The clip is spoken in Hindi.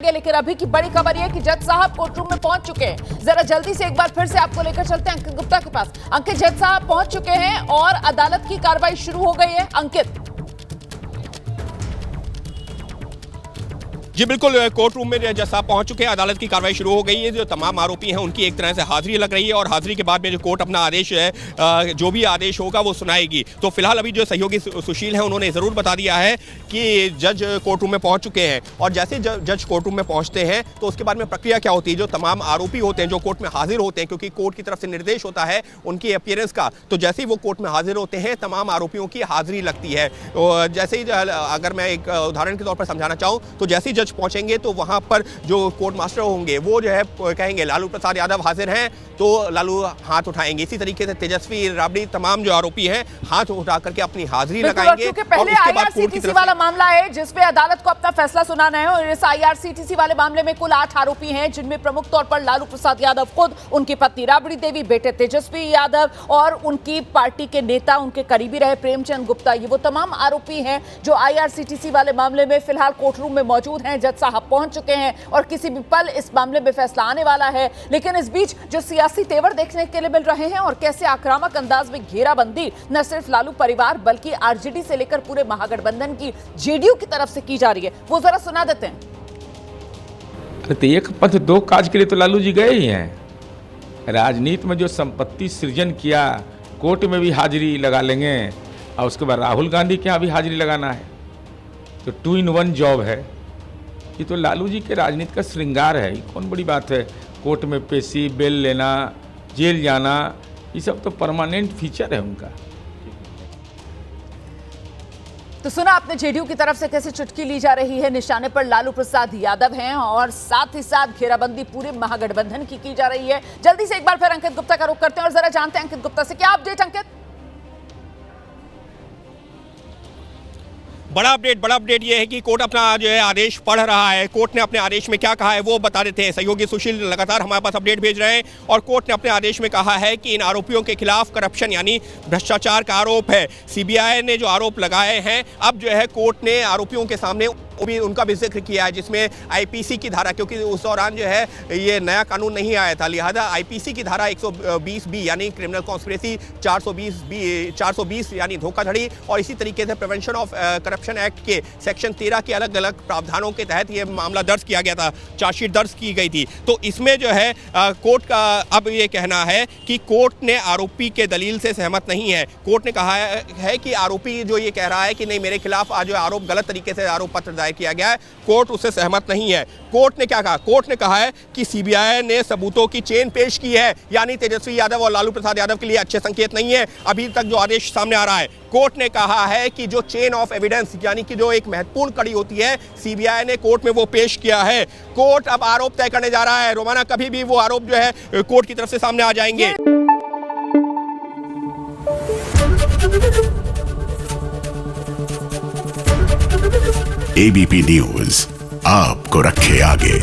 लेकिन अभी की बड़ी खबर यह है कि जज साहब कोर्ट रूम में पहुंच चुके हैं। जरा जल्दी से एक बार फिर से आपको लेकर चलते हैं अंकित गुप्ता के पास। अंकित, जज साहब पहुंच चुके हैं और अदालत की कार्रवाई शुरू हो गई है। अंकित जी बिल्कुल, कोर्ट रूम में जज साहब पहुंच चुके हैं, अदालत की कार्रवाई शुरू हो गई है। जो तमाम आरोपी हैं उनकी एक तरह से हाजिरी लग रही है और हाजिरी के बाद में जो कोर्ट अपना आदेश है, जो भी आदेश होगा वो सुनाएगी। तो फिलहाल अभी जो सहयोगी सुशील हैं उन्होंने ज़रूर बता दिया है कि जज कोर्ट रूम में पहुंच चुके हैं और जैसे जज कोर्ट रूम में पहुंचते हैं तो उसके बाद में प्रक्रिया क्या होती है। जो तमाम आरोपी होते हैं जो कोर्ट में हाजिर होते हैं, क्योंकि कोर्ट की तरफ से निर्देश होता है उनकी अपीयरेंस का, तो जैसे ही वो कोर्ट में हाजिर होते हैं तमाम आरोपियों की हाजिरी लगती है। जैसे ही अगर मैं एक उदाहरण के तौर पर समझाना चाहूँ तो जैसे ही जज पहुंचेंगे तो वहां पर जो कोर्ट मास्टर होंगे वो जो है कहेंगे लालू प्रसाद यादव हाजिर हैं, तो लालू हाथ उठाएंगे। इसी तरीके से तेजस्वी, राबड़ी, तमाम जो आरोपी हैं हाथ उठा करके अपनी हाजिरी लगाएंगे। पहले आईआरसीटीसी वाला मामला है जिसपे अदालत को अपना फैसला सुनाना है और इस आईआरसीटीसी वाले मामले में कुल 8 आरोपी हैं, जिनमें प्रमुख तौर पर लालू प्रसाद यादव खुद, उनकी पत्नी राबड़ी देवी, बेटे तेजस्वी यादव और उनकी पार्टी के नेता, उनके करीबी रहे प्रेमचंद गुप्ता। ये वो तमाम आरोपी हैं जो आईआरसीटीसी वाले मामले में फिलहाल कोर्ट रूम में मौजूद हैं। जज साहब पहुंच चुके हैं और किसी भी पल इस मामले में फैसला आने वाला है। लेकिन इस बीच जो सियासी तेवर देखने के लिए मिल रहे हैं और कैसे आक्रामक अंदाज में घेराबंदी न सिर्फ लालू परिवार बल्कि आरजेडी से लेकर पूरे महागठबंधन की जेडीयू की तरफ से की जा रही है, वो जरा सुना देते हैं। तो एक पथ दो काज के लिए तो लालू जी गए ही हैं। राजनीति में जो संपत्ति सृजन किया, कोर्ट में भी हाजिरी लगा लेंगे और उसके बाद राहुल गांधी के यहाँ भी हाजिरी लगाना है, तो 2 in 1 जॉब है। ये तो लालू जी के राजनीति का श्रृंगार है। ये कौन बड़ी बात है, कोर्ट में पेशी, बेल लेना, जेल जाना, ये सब तो परमानेंट फीचर है उनका। तो सुना आपने जेडीयू की तरफ से कैसे चुटकी ली जा रही है। निशाने पर लालू प्रसाद यादव हैं और साथ ही साथ घेराबंदी पूरे महागठबंधन की जा रही है। जल्दी से एक बार फिर अंकित गुप्ता का रुख करते हैं और जरा जानते हैं अंकित गुप्ता से क्या अपडेट। अंकित, बड़ा अपडेट ये है कि कोर्ट अपना जो है आदेश पढ़ रहा है। कोर्ट ने अपने आदेश में क्या कहा है वो बता देते हैं। सहयोगी सुशील लगातार हमारे पास अपडेट भेज रहे हैं और कोर्ट ने अपने आदेश में कहा है कि इन आरोपियों के खिलाफ करप्शन यानी भ्रष्टाचार का आरोप है। सीबीआई ने जो आरोप लगाए हैं, अब जो है कोर्ट ने आरोपियों के सामने भी उनका भी जिक्र किया है, जिसमें आईपीसी की धारा, क्योंकि उस दौरान जो है ये नया कानून नहीं आया था, लिहाजा आईपीसी की धारा 120B यानी क्रिमिनल कॉन्स्पिरेसी, 420 यानी धोखाधड़ी और इसी तरीके से प्रिवेंशन ऑफ करप्शन एक्ट के सेक्शन 13 के अलग अलग प्रावधानों के तहत ये मामला दर्ज किया गया था, चार्जशीट दर्ज की गई थी। तो इसमें जो है कोर्ट का अब ये कहना है कि कोर्ट ने आरोपी के दलील से सहमत नहीं है। कोर्ट ने कहा है कि आरोपी जो ये कह रहा है कि नहीं मेरे खिलाफ आज जो आरोप गलत तरीके से आरोप पत्र किया गया है, कोर्ट उससे सहमत नहीं है। कोर्ट ने क्या कहा? कोर्ट ने कहा है कि सीबीआई ने सबूतों की चेन पेश की है, यानी तेजस्वी यादव और लालू प्रसाद यादव के लिए अच्छे संकेत नहीं है अभी तक जो आदेश सामने आ रहा है। कोर्ट ने कहा है कि जो चेन ऑफ एविडेंस यानी कि जो एक महत्वपूर्ण कड़ी होती है, सीबीआई ने कोर्ट में वो पेश किया है। कोर्ट अब आरोप तय करने जा रहा है। रोमाना, कभी भी वो आरोप जो है कोर्ट की तरफ से सामने आ जाएंगे। एबीपी न्यूज आपको रखे आगे।